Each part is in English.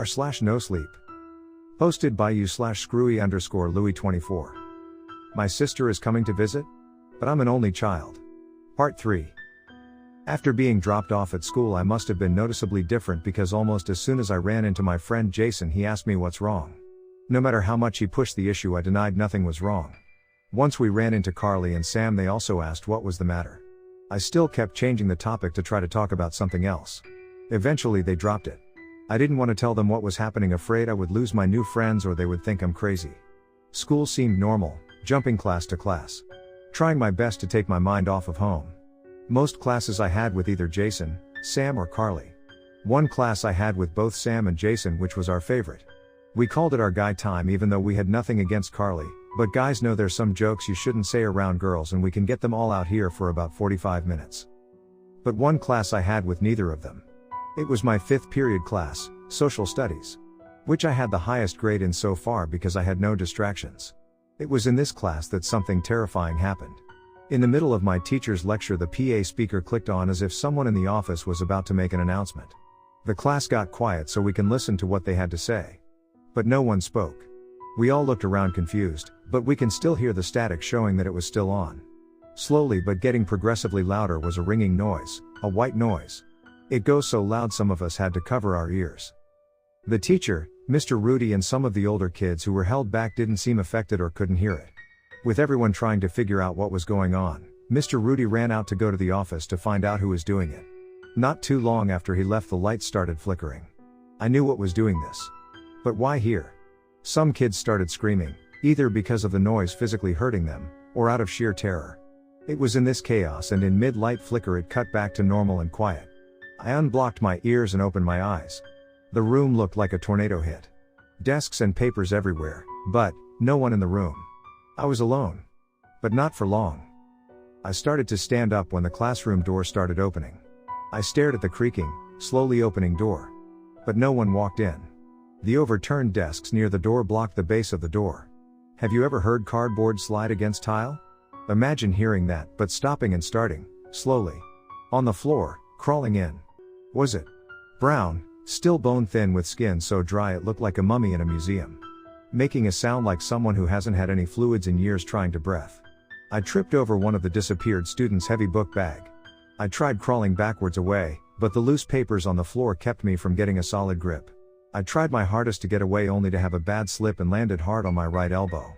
r/nosleep. Posted by you/screwy_Louis24. My sister is coming to visit? But I'm an only child. Part 3. After being dropped off at school, I must have been noticeably different because almost as soon as I ran into my friend Jason, he asked me what's wrong. No matter how much he pushed the issue, I denied nothing was wrong. Once we ran into Carly and Sam, they also asked what was the matter. I still kept changing the topic to try to talk about something else. Eventually they dropped it. I didn't want to tell them what was happening, afraid I would lose my new friends or they would think I'm crazy. School seemed normal, jumping class to class. Trying my best to take my mind off of home. Most classes I had with either Jason, Sam or Carly. One class I had with both Sam and Jason, which was our favorite. We called it our guy time, even though we had nothing against Carly, but guys know there's some jokes you shouldn't say around girls, and we can get them all out here for about 45 minutes. But one class I had with neither of them. It was my 5th period class, social studies. Which I had the highest grade in so far because I had no distractions. It was in this class that something terrifying happened. In the middle of my teacher's lecture, the PA speaker clicked on as if someone in the office was about to make an announcement. The class got quiet so we can listen to what they had to say. But no one spoke. We all looked around confused, but we can still hear the static showing that it was still on. Slowly but getting progressively louder was a ringing noise, a white noise. It goes so loud some of us had to cover our ears. The teacher, Mr. Rudy, and some of the older kids who were held back didn't seem affected or couldn't hear it. With everyone trying to figure out what was going on, Mr. Rudy ran out to go to the office to find out who was doing it. Not too long after he left, the lights started flickering. I knew what was doing this. But why here? Some kids started screaming, either because of the noise physically hurting them, or out of sheer terror. It was in this chaos and in mid-light flicker it cut back to normal and quiet. I unblocked my ears and opened my eyes. The room looked like a tornado hit. Desks and papers everywhere, but no one in the room. I was alone. But not for long. I started to stand up when the classroom door started opening. I stared at the creaking, slowly opening door. But no one walked in. The overturned desks near the door blocked the base of the door. Have you ever heard cardboard slide against tile? Imagine hearing that, but stopping and starting, slowly. On the floor, crawling in. Was it brown, still bone thin with skin so dry it looked like a mummy in a museum? Making a sound like someone who hasn't had any fluids in years trying to breathe. I tripped over one of the disappeared student's heavy book bag. I tried crawling backwards away, but the loose papers on the floor kept me from getting a solid grip. I tried my hardest to get away, only to have a bad slip and landed hard on my right elbow.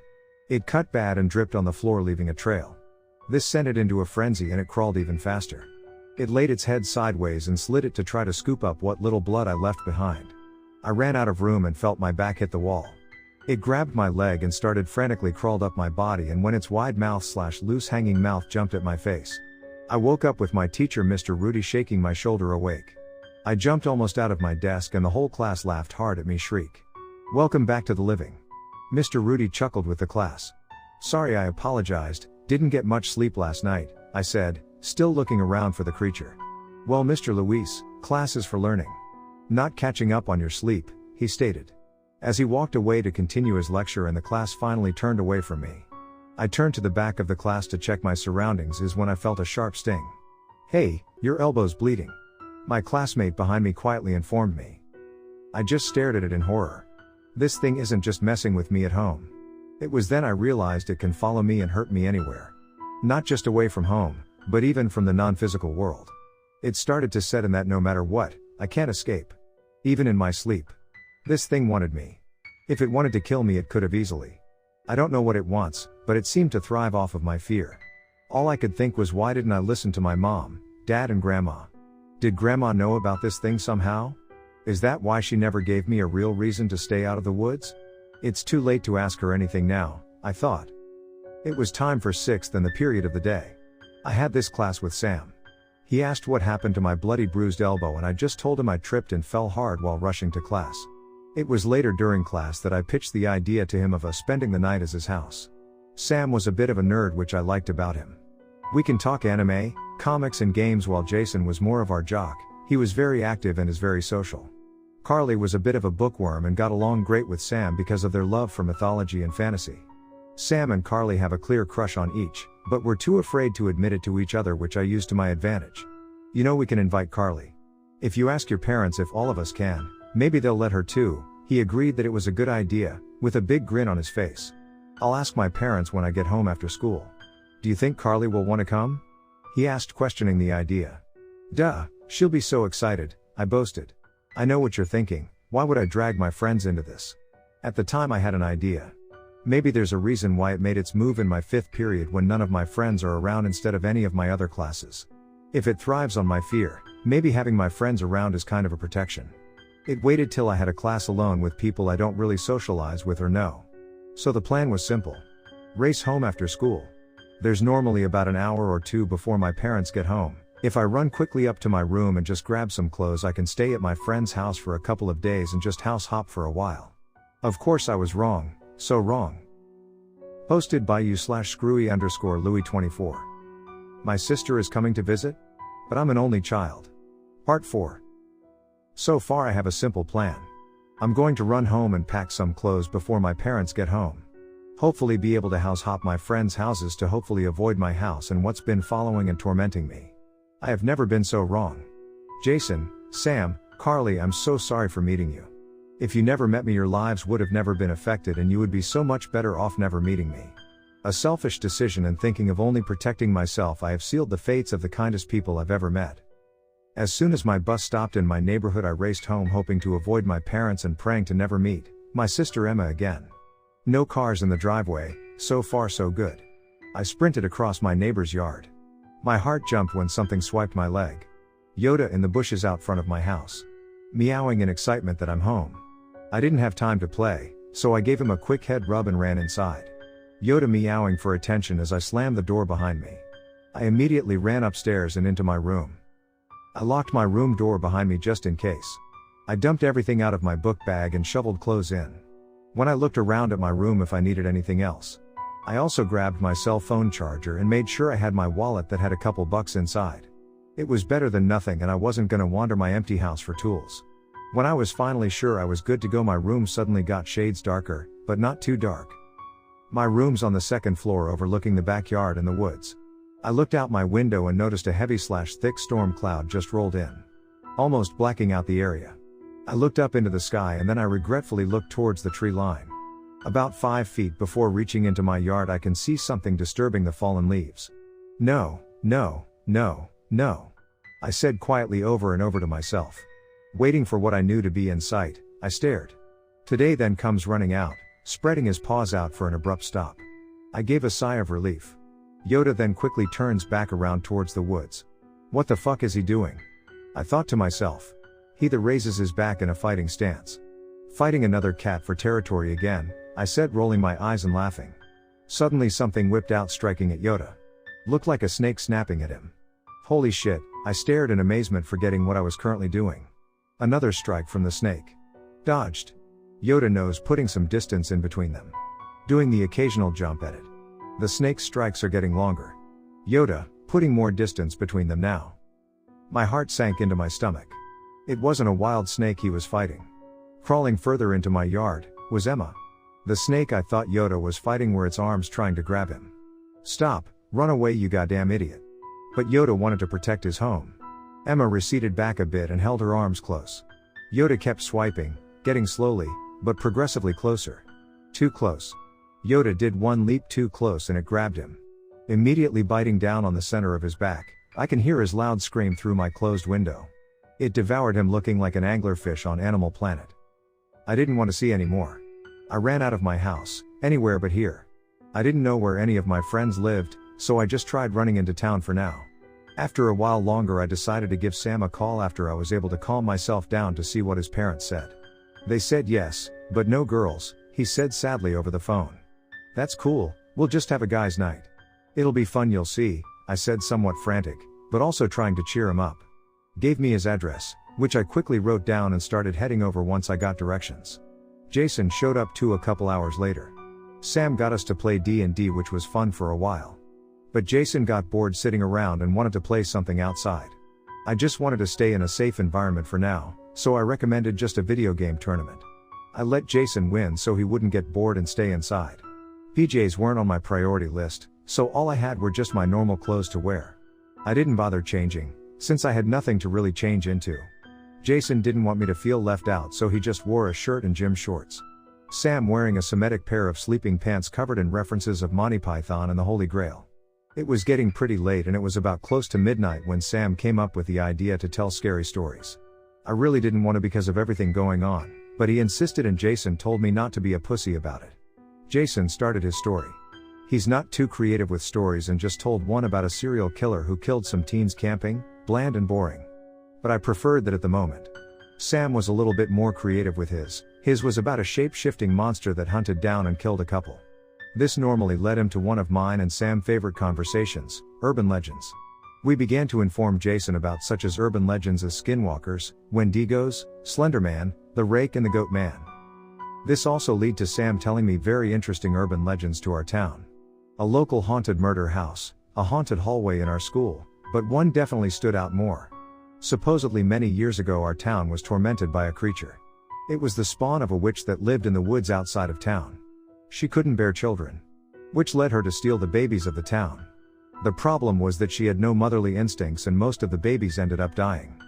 It cut bad and dripped on the floor, leaving a trail. This sent it into a frenzy and it crawled even faster. It laid its head sideways and slid it to try to scoop up what little blood I left behind. I ran out of room and felt my back hit the wall. It grabbed my leg and started frantically crawled up my body, and when its wide mouth/loose hanging mouth jumped at my face. I woke up with my teacher Mr. Rudy shaking my shoulder awake. I jumped almost out of my desk and the whole class laughed hard at me shriek. "Welcome back to the living." Mr. Rudy chuckled with the class. "Sorry," I apologized, "didn't get much sleep last night," I said, still looking around for the creature. "Well, Mr. Luis, class is for learning. Not catching up on your sleep," he stated. As he walked away to continue his lecture and the class finally turned away from me. I turned to the back of the class to check my surroundings is when I felt a sharp sting. "Hey, your elbow's bleeding," my classmate behind me quietly informed me. I just stared at it in horror. This thing isn't just messing with me at home. It was then I realized it can follow me and hurt me anywhere. Not just away from home, but even from the non-physical world. It started to set in that no matter what, I can't escape. Even in my sleep. This thing wanted me. If it wanted to kill me, it could have easily. I don't know what it wants, but it seemed to thrive off of my fear. All I could think was, why didn't I listen to my mom, dad and grandma? Did grandma know about this thing somehow? Is that why she never gave me a real reason to stay out of the woods? It's too late to ask her anything now, I thought. It was time for 6th and the period of the day. I had this class with Sam. He asked what happened to my bloody bruised elbow and I just told him I tripped and fell hard while rushing to class. It was later during class that I pitched the idea to him of us spending the night as his house. Sam was a bit of a nerd, which I liked about him. We can talk anime, comics and games, while Jason was more of our jock. He was very active and is very social. Carly was a bit of a bookworm and got along great with Sam because of their love for mythology and fantasy. Sam and Carly have a clear crush on each, but were too afraid to admit it to each other, which I used to my advantage. You know, we can invite Carly. If you ask your parents if all of us can, Maybe they'll let her too. He agreed that it was a good idea, with a big grin on his face. I'll ask my parents when I get home after school. Do you think Carly will want to come? He asked, questioning the idea. Duh, she'll be so excited, I boasted. I know what you're thinking, why would I drag my friends into this? At the time I had an idea. Maybe there's a reason why it made its move in my 5th period when none of my friends are around instead of any of my other classes. If it thrives on my fear, maybe having my friends around is kind of a protection. It waited till I had a class alone with people I don't really socialize with or know. So the plan was simple. Race home after school. There's normally about an hour or two before my parents get home. If I run quickly up to my room and just grab some clothes, I can stay at my friend's house for a couple of days and just house hop for a while. Of course I was wrong, so wrong. Posted by you/screwy_Louis24. My sister is coming to visit? But I'm an only child. Part 4. So far I have a simple plan. I'm going to run home and pack some clothes before my parents get home. Hopefully be able to house hop my friends' houses to hopefully avoid my house and what's been following and tormenting me. I have never been so wrong. Jason, Sam, Carly, I'm so sorry for meeting you. If you never met me, your lives would have never been affected and you would be so much better off never meeting me. A selfish decision, and thinking of only protecting myself, I have sealed the fates of the kindest people I've ever met. As soon as my bus stopped in my neighborhood, I raced home, hoping to avoid my parents and praying to never meet my sister Emma again. No cars in the driveway, so far so good. I sprinted across my neighbor's yard. My heart jumped when something swiped my leg. Yoda in the bushes out front of my house. Meowing in excitement that I'm home. I didn't have time to play, so I gave him a quick head rub and ran inside. Yoda meowing for attention as I slammed the door behind me. I immediately ran upstairs and into my room. I locked my room door behind me just in case. I dumped everything out of my book bag and shoveled clothes in. When I looked around at my room if I needed anything else. I also grabbed my cell phone charger and made sure I had my wallet that had a couple bucks inside. It was better than nothing, and I wasn't gonna wander my empty house for tools. When I was finally sure I was good to go, my room suddenly got shades darker, but not too dark. My room's on the 2nd floor overlooking the backyard and the woods. I looked out my window and noticed a heavy/thick storm cloud just rolled in, almost blacking out the area. I looked up into the sky and then I regretfully looked towards the tree line. About 5 feet before reaching into my yard, I can see something disturbing the fallen leaves. No, no, no, no. I said quietly over and over to myself. Waiting for what I knew to be in sight, I stared. Today then comes running out, spreading his paws out for an abrupt stop. I gave a sigh of relief. Yoda then quickly turns back around towards the woods. What the fuck is he doing? I thought to myself. He that raises his back in a fighting stance. Fighting another cat for territory again, I said, rolling my eyes and laughing. Suddenly something whipped out, striking at Yoda. Looked like a snake snapping at him. Holy shit, I stared in amazement, forgetting what I was currently doing. Another strike from the snake. Dodged. Yoda nose putting some distance in between them. Doing the occasional jump at it. The snake's strikes are getting longer. Yoda, putting more distance between them now. My heart sank into my stomach. It wasn't a wild snake he was fighting. Crawling further into my yard, was Emma. The snake I thought Yoda was fighting were its arms trying to grab him. Stop, run away you goddamn idiot. But Yoda wanted to protect his home. Emma receded back a bit and held her arms close. Yoda kept swiping, getting slowly, but progressively closer. Too close. Yoda did one leap too close and it grabbed him. Immediately biting down on the center of his back, I can hear his loud scream through my closed window. It devoured him, looking like an anglerfish on Animal Planet. I didn't want to see any more. I ran out of my house, anywhere but here. I didn't know where any of my friends lived, so I just tried running into town for now. After a while longer, I decided to give Sam a call after I was able to calm myself down to see what his parents said. They said yes, but no girls, he said sadly over the phone. That's cool, we'll just have a guys' night. It'll be fun, you'll see, I said, somewhat frantic, but also trying to cheer him up. Gave me his address, which I quickly wrote down and started heading over once I got directions. Jason showed up too a couple hours later. Sam got us to play D&D, which was fun for a while. But Jason got bored sitting around and wanted to play something outside. I just wanted to stay in a safe environment for now, so I recommended just a video game tournament. I let Jason win so he wouldn't get bored and stay inside. PJs weren't on my priority list, so all I had were just my normal clothes to wear. I didn't bother changing, since I had nothing to really change into. Jason didn't want me to feel left out, so he just wore a shirt and gym shorts. Sam wearing a Semitic pair of sleeping pants covered in references of Monty Python and the Holy Grail. It was getting pretty late and it was about close to midnight when Sam came up with the idea to tell scary stories. I really didn't want to because of everything going on, but he insisted and Jason told me not to be a pussy about it. Jason started his story. He's not too creative with stories and just told one about a serial killer who killed some teens camping, bland and boring. But I preferred that at the moment. Sam was a little bit more creative with his. His was about a shape-shifting monster that hunted down and killed a couple. This normally led him to one of mine and Sam's favorite conversations, urban legends. We began to inform Jason about such as urban legends as skinwalkers, Wendigos, Slenderman, the Rake and the Goat Man. This also led to Sam telling me very interesting urban legends to our town. A local haunted murder house, a haunted hallway in our school, but one definitely stood out more. Supposedly many years ago our town was tormented by a creature. It was the spawn of a witch that lived in the woods outside of town. She couldn't bear children, which led her to steal the babies of the town. The problem was that she had no motherly instincts and most of the babies ended up dying.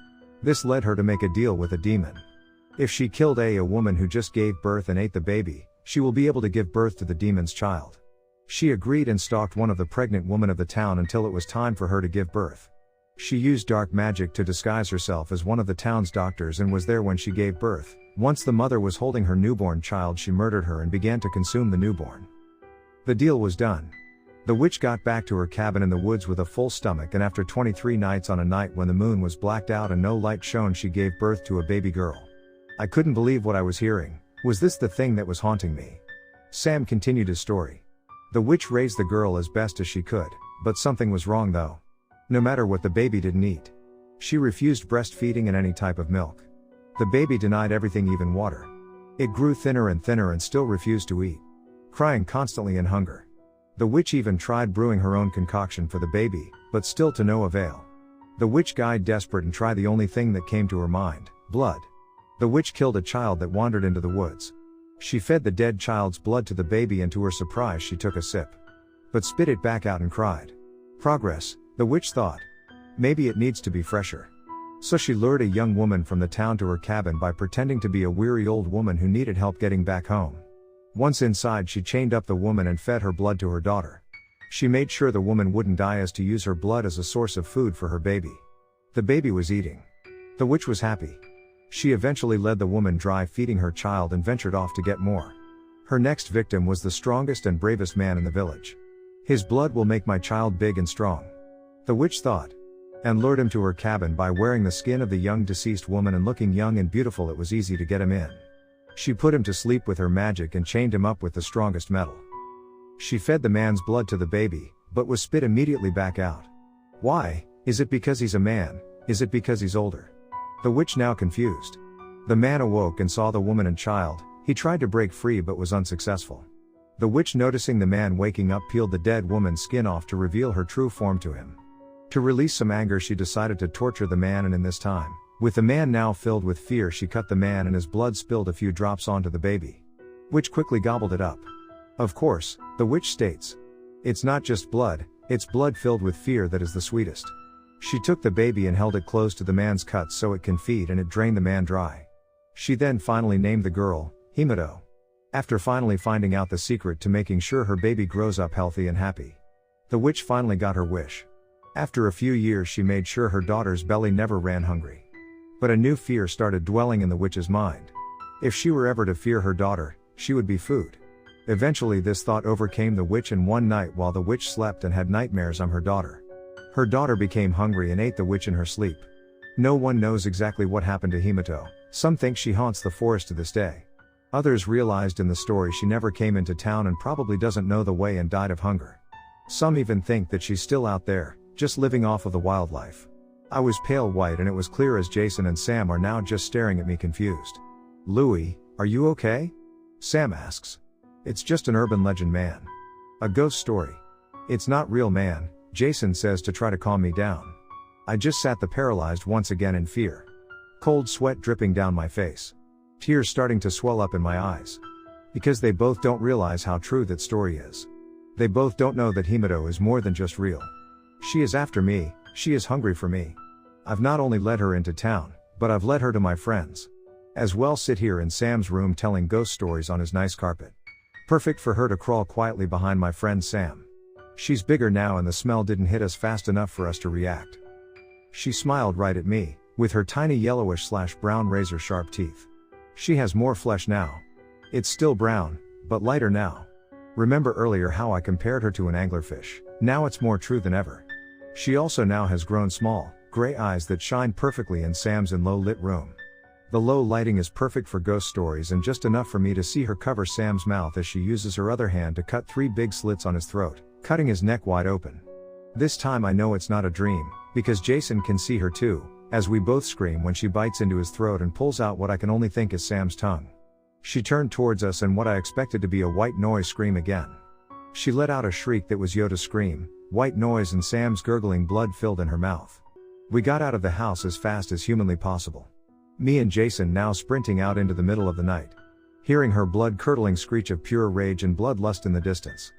This led her to make a deal with a demon. If she killed a woman who just gave birth and ate the baby, she will be able to give birth to the demon's child. She agreed and stalked one of the pregnant women of the town until it was time for her to give birth. She used dark magic to disguise herself as one of the town's doctors and was there when she gave birth. Once the mother was holding her newborn child, she murdered her and began to consume the newborn. The deal was done. The witch got back to her cabin in the woods with a full stomach, and after 23 nights on a night when the moon was blacked out and no light shone, she gave birth to a baby girl. I couldn't believe what I was hearing. Was this the thing that was haunting me? Sam continued his story. The witch raised the girl as best as she could, but something was wrong though. No matter what, the baby didn't eat. She refused breastfeeding and any type of milk. The baby denied everything, even water. It grew thinner and thinner and still refused to eat, crying constantly in hunger. The witch even tried brewing her own concoction for the baby, but still to no avail. The witch died desperate and tried the only thing that came to her mind, blood. The witch killed a child that wandered into the woods. She fed the dead child's blood to the baby and to her surprise she took a sip, but spit it back out and cried. Progress, the witch thought. Maybe it needs to be fresher. So she lured a young woman from the town to her cabin by pretending to be a weary old woman who needed help getting back home. Once inside, she chained up the woman and fed her blood to her daughter. She made sure the woman wouldn't die as to use her blood as a source of food for her baby. The baby was eating. The witch was happy. She eventually led the woman dry, feeding her child, and ventured off to get more. Her next victim was the strongest and bravest man in the village. His blood will make my child big and strong, the witch thought, and lured him to her cabin by wearing the skin of the young deceased woman, and looking young and beautiful it was easy to get him in. She put him to sleep with her magic and chained him up with the strongest metal. She fed the man's blood to the baby, but was spit immediately back out. Why? Is it because he's a man? Is it because he's older? The witch now confused. The man awoke and saw the woman and child. He tried to break free but was unsuccessful. The witch, noticing the man waking up, peeled the dead woman's skin off to reveal her true form to him. To release some anger, she decided to torture the man, and in this time, with the man now filled with fear, she cut the man and his blood spilled a few drops onto the baby, which quickly gobbled it up. Of course, the witch states, it's not just blood, it's blood filled with fear that is the sweetest. She took the baby and held it close to the man's cuts so it can feed, and it drained the man dry. She then finally named the girl, Himito. After finally finding out the secret to making sure her baby grows up healthy and happy, the witch finally got her wish. After a few years, she made sure her daughter's belly never ran hungry. But a new fear started dwelling in the witch's mind. If she were ever to fear her daughter, she would be food. Eventually this thought overcame the witch, and one night while the witch slept and had nightmares on her daughter became hungry and ate the witch in her sleep. No one knows exactly what happened to Himito. Some think she haunts the forest to this day. Others realized in the story she never came into town and probably doesn't know the way and died of hunger. Some even think that she's still out there, just living off of the wildlife. I was pale white and it was clear as Jason and Sam are now just staring at me confused. Louie, are you okay? Sam asks. It's just an urban legend, man. A ghost story. It's not real, man, Jason says to try to calm me down. I just sat there paralyzed once again in fear. Cold sweat dripping down my face. Tears starting to swell up in my eyes. Because they both don't realize how true that story is. They both don't know that Himito is more than just real. She is after me, she is hungry for me. I've not only led her into town, but I've led her to my friends. As well sit here in Sam's room telling ghost stories on his nice carpet. Perfect for her to crawl quietly behind my friend Sam. She's bigger now and the smell didn't hit us fast enough for us to react. She smiled right at me, with her tiny yellowish/brown razor sharp teeth. She has more flesh now. It's still brown, but lighter now. Remember earlier how I compared her to an anglerfish? Now it's more true than ever. She also now has grown small, gray eyes that shine perfectly in Sam's low-lit room. The low lighting is perfect for ghost stories and just enough for me to see her cover Sam's mouth as she uses her other hand to cut 3 big slits on his throat, cutting his neck wide open. This time I know it's not a dream, because Jason can see her too, as we both scream when she bites into his throat and pulls out what I can only think is Sam's tongue. She turned towards us and what I expected to be a white noise scream again. She let out a shriek that was Yoda's scream, white noise and Sam's gurgling blood filled in her mouth. We got out of the house as fast as humanly possible. Me and Jason now sprinting out into the middle of the night. Hearing her blood-curdling screech of pure rage and bloodlust in the distance.